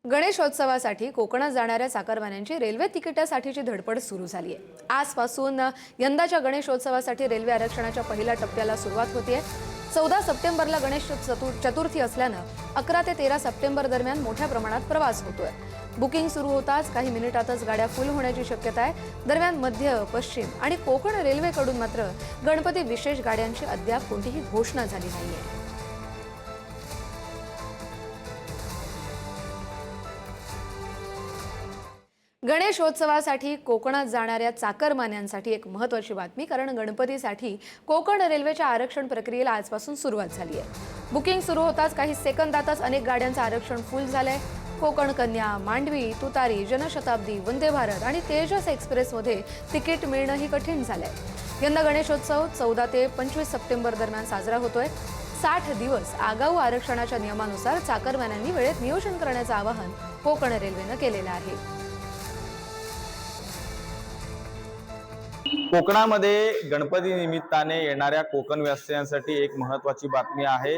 गणेशोत्सवासाठी कोकणात जाणाऱ्या चाकरमान्यांची रेल्वे तिकिटासाठीची धडपड सुरू झाली आहे। आजपासून यंदाच्या गणेशोत्सवासाठी रेल्वे आरक्षणाच्या पहिल्या टप्प्याला सुरुवात होते। 14 सप्टेंबरला गणेश चतुर्थी असल्यानं 11 ते 13 सप्टेंबर दरम्यान मोठ्या प्रमाणात प्रवास होतोय। बुकिंग सुरू होताच काही मिनिटातच गाड्या फुल होण्याची शक्यता आहे। दरम्यान मध्य, पश्चिम आणि कोकण रेल्वेकडून मात्र गणपती विशेष गाड्यांची अद्याप कोणतीही घोषणा झाली नाहीये। गणेशोत्सवासाठी कोकणात जाणाऱ्या चाकरमान्यांसाठी एक महत्त्वाची बातमी, कारण गणपतीसाठी कोकण रेल्वेच्या आरक्षण प्रक्रियेला आजपासून सुरुवात झाली आहे। बुकिंग सुरू होताच काही सेकंदातच अनेक गाड्यांचं आरक्षण फुल झालंय। कोकण कन्या, मांडवी, तुतारी, जनशताब्दी, वंदे भारत आणि तेजस एक्सप्रेसमध्ये तिकीट मिळणंही कठीण झालंय। यंदा गणेशोत्सव 14 ते 25 सप्टेंबर दरम्यान साजरा होतोय। 60 दिवस आगाऊ आरक्षणाच्या नियमानुसार चाकरमान्यांनी वेळेत नियोजन करण्याचं आवाहन कोकण रेल्वेनं केलेलं आहे। कोकणामध्ये गणपती निमित्ताने येणाऱ्या कोकणवासियांसाठी एक महत्त्वाची बातमी आहे।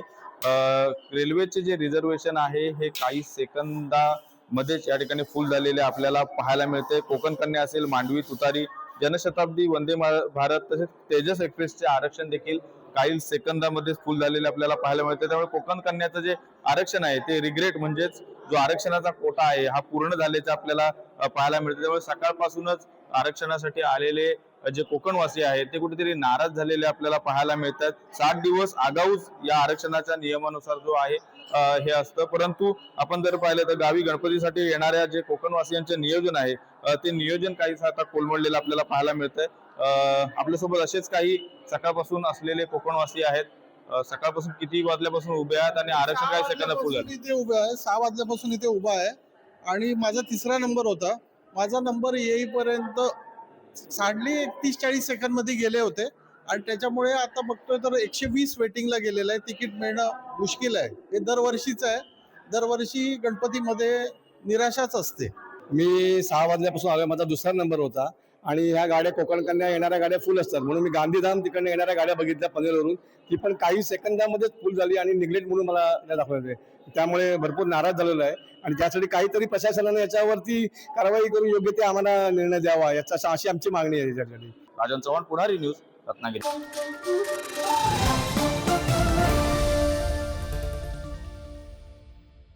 रेल्वेचे जे रिझर्वेशन आहे हे काही सेकंदामध्येच या ठिकाणी फुल झालेले आपल्याला पाहायला मिळते। कोकण कन्या असेल, मांडवी, तुतारी, जनशताब्दी, वंदे भारत तसेच तेजस एक्सप्रेसचे आरक्षण देखील काही सेकंदामध्ये फुल झालेले आपल्याला पाहायला मिळते। त्यामुळे कोकण कन्याचं जे आरक्षण आहे ते रिग्रेट म्हणजेच जो आरक्षणाचा कोटा आहे हा पूर्ण झाल्याचं आपल्याला पाहायला मिळते। त्यामुळे सकाळपासूनच आरक्षणासाठी आलेले जे कोकणवासी आहेत ते कुठेतरी नाराज झालेले आपल्याला पाहायला मिळतात। 60 दिवस आगाऊच या आरक्षणाच्या नियमानुसार जो आहे हे असतं। परंतु आपण जर पाहिलं तर गावी गणपतीसाठी येणाऱ्या जे कोकणवासियांचे नियोजन आहे ते नियोजन काहीच आता कोलमडलेलं आपल्याला पाहायला मिळतंय। आपल्यासोबत असेच काही सकाळपासून असलेले कोकणवासी आहेत। सकाळपासून किती वाजल्यापासून उभे आहेत आणि आरक्षण काही सेकंद फुल आहे? इथे उभे आहे, 6 वाजल्यापासून इथे उभा आहे आणि माझा तिसरा नंबर होता। माझा नंबर येईपर्यंत साडली 30-40 सेकंद मध्ये गेले होते आणि त्याच्यामुळे आता बघतोय तर 120 वेटिंगला गेलेलं आहे। तिकीट मिळणं मुश्किल आहे। हे दरवर्षीच आहे। दरवर्षी गणपतीमध्ये निराशाच असते। मी 6 वाजल्यापासून आलो, माझा दुसरा नंबर होता आणि ह्या गाड्या कोकण कन्या येणाऱ्या गाड्या फुल असतात म्हणून मी गांधीधाम तिकडनं येणाऱ्या गाड्या बघितल्या पनवेलवरून, ती पण काही सेकंदामध्येच फुल झाली आणि निग्लेक्ट म्हणून मला दाखवले। त्यामुळे भरपूर नाराज झालेलो आहे आणि त्यासाठी काहीतरी प्रशासनाने याच्यावरती कारवाई करून योग्य ते आम्हाला निर्णय द्यावा, याचा अशी आमची मागणी आहे। राजन चव्हाण, पुढारी न्यूज, रत्नागिरी।